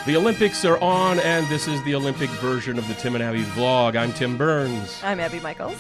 The Olympics are on, and this is the Olympic version of the Tim and Abby vlog. I'm Tim Burns. I'm Abby Michaels.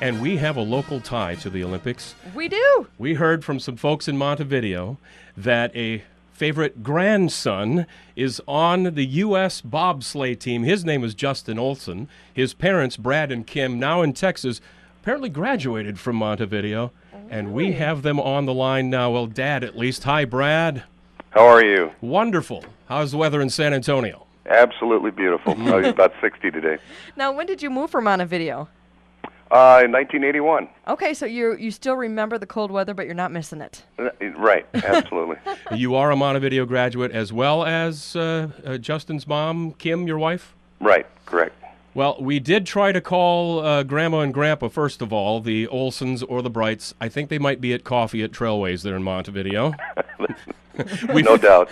And we have a local tie to the Olympics. We do. We heard from some folks in Montevideo that a favorite grandson is on the U.S. bobsleigh team. His name is Justin Olsen. His parents, Brad and Kim, now in Texas, apparently graduated from Montevideo. And we have them on the line now. Well, Dad, at least. Hi, Brad. How are you? Wonderful. How's the weather in San Antonio? Absolutely beautiful. It's about 60 today. Now, when did you move from Montevideo? In 1981. Okay, so you still remember the cold weather, but you're not missing it. Right, absolutely. You are a Montevideo graduate as well as Justin's mom, Kim, your wife? Right, correct. Well, we did try to call Grandma and Grandpa, first of all, the Olsens or the Brights. I think they might be at coffee at Trailways there in Montevideo. No doubt.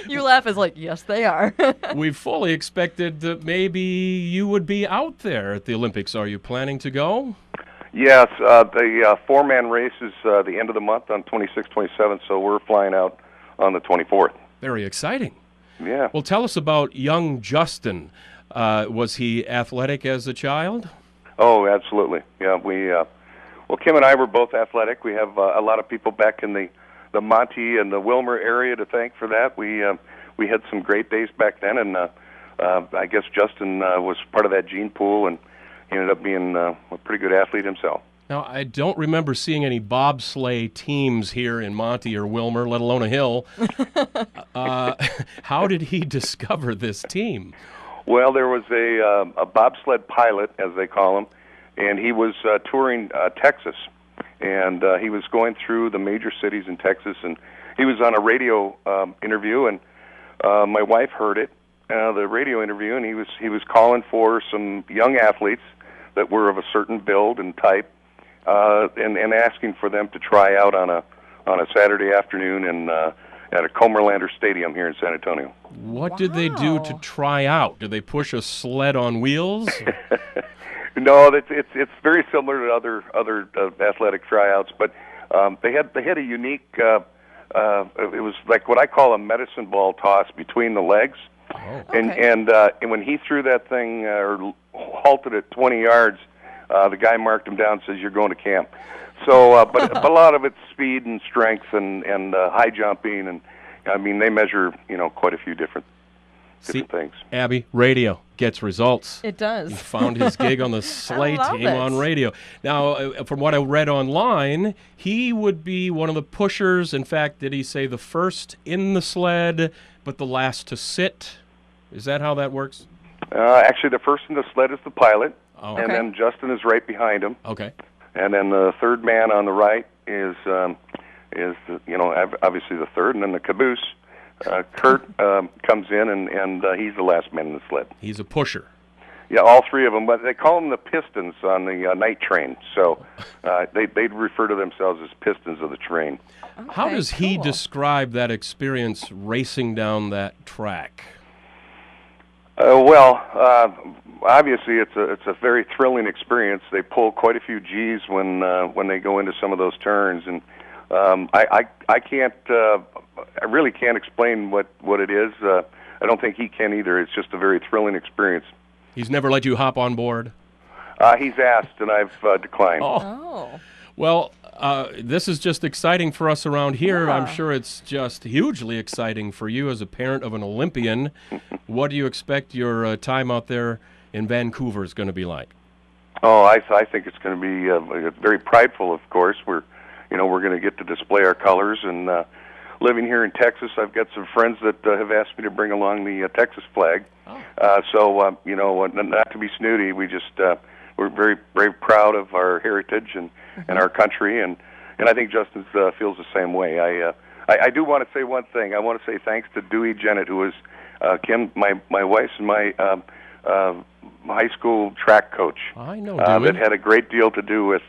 You laugh as like, yes, they are. We fully expected that maybe you would be out there at the Olympics. Are you planning to go? Yes, the four-man race is the end of the month on 26th, 27th, so we're flying out on the 24th. Very exciting. Yeah. Well, tell us about young Justin. Was he athletic as a child? Oh, absolutely. Yeah, well, Kim and I were both athletic. We have a lot of people back in the Monte and the Wilmer area to thank for that. We had some great days back then, and I guess Justin was part of that gene pool, and he ended up being a pretty good athlete himself. Now, I don't remember seeing any bobsleigh teams here in Monte or Wilmer, let alone a hill. How did he discover this team? Well, there was a bobsled pilot, as they call him, and he was touring Texas. And he was going through the major cities in Texas, and he was on a radio interview, and my wife heard it, the radio interview, and he was calling for some young athletes that were of a certain build and type, and asking for them to try out on a Saturday afternoon at a Comerlander Stadium here in San Antonio. What did they do to try out? Did they push a sled on wheels? No, it's very similar to other athletic tryouts, but they had a unique. It was like what I call a medicine ball toss between the legs, and when he threw that thing or halted at 20 yards, the guy marked him down and says, "You're going to camp." So, but a lot of it's speed and strength and high jumping, and I mean they measure quite a few different things. Abby, radio gets results. It does. He found his gig on the sleigh team on radio. Now, from what I read online, he would be one of the pushers. In fact, did he say the first in the sled, but the last to sit? Is that how that works? Actually, the first in the sled is the pilot, and then Justin is right behind him. Okay. And then the third man on the right is obviously the third, and then the caboose. Kurt comes in, and he's the last man in the sled. He's a pusher. Yeah, all three of them, but they call them the Pistons on the night train. So they refer to themselves as Pistons of the train. Okay, how does he describe that experience racing down that track? Obviously it's a very thrilling experience. They pull quite a few G's when they go into some of those turns, and I can't. I really can't explain what it is. I don't think he can either. It's just a very thrilling experience. He's never let you hop on board? He's asked, and I've declined. Oh. Well, this is just exciting for us around here. Yeah. I'm sure it's just hugely exciting for you as a parent of an Olympian. What do you expect your time out there in Vancouver is going to be like? Oh, I think it's going to be very prideful, of course. We're going to get to display our colors, and living here in Texas, I've got some friends that have asked me to bring along the Texas flag. So, not to be snooty, we're very, very proud of our heritage and our country, and I think Justin feels the same way. I do want to say one thing. I want to say thanks to Dewey Jennett, who was Kim, my wife's and my high school track coach. I know Dewey. That had a great deal to do with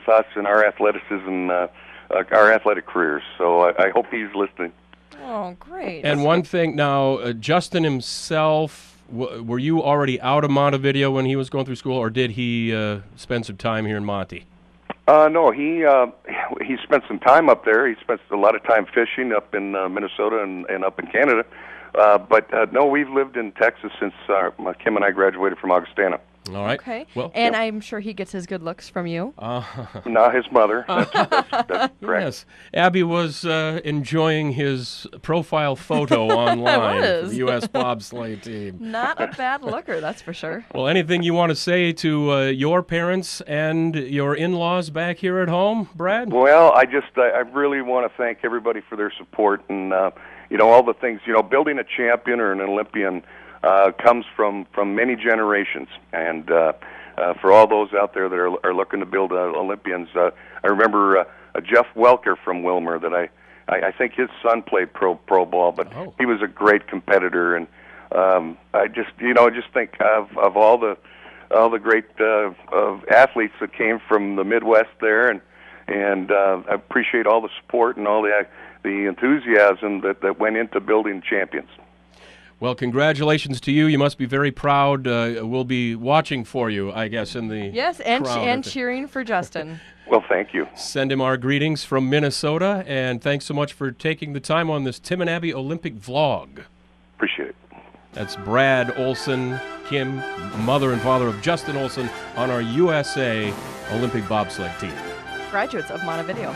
us and our athleticism, our athletic careers. So I hope he's listening. Oh, great. And one thing now, Justin himself, were you already out of Montevideo when he was going through school, or did he spend some time here in Monte? No, he spent some time up there. He spent a lot of time fishing up in Minnesota and up in Canada. No, we've lived in Texas since Kim and I graduated from Augustana. All right. Okay. Well, and I'm sure he gets his good looks from you. Not his mother. That's correct. yes. Abby was enjoying his profile photo online for was. the U.S. bobsleigh team. Not a bad looker, that's for sure. Well, anything you want to say to your parents and your in-laws back here at home, Brad? Well, I really want to thank everybody for their support and all the things. Building a champion or an Olympian comes from many generations, and for all those out there that are looking to build Olympians, I remember Jeff Welker from Wilmer that I think his son played pro ball, but he was a great competitor, and I just think of all the great athletes that came from the Midwest there, and I appreciate all the support and all the enthusiasm that went into building champions. Well, congratulations to you. You must be very proud. We'll be watching for you, I guess, in the Yes, and crowd cheering for Justin. Well, thank you. Send him our greetings from Minnesota, and thanks so much for taking the time on this Tim and Abby Olympic vlog. Appreciate it. That's Brad Olsen, Kim, mother and father of Justin Olsen, on our USA Olympic bobsled team. Graduates of Montevideo.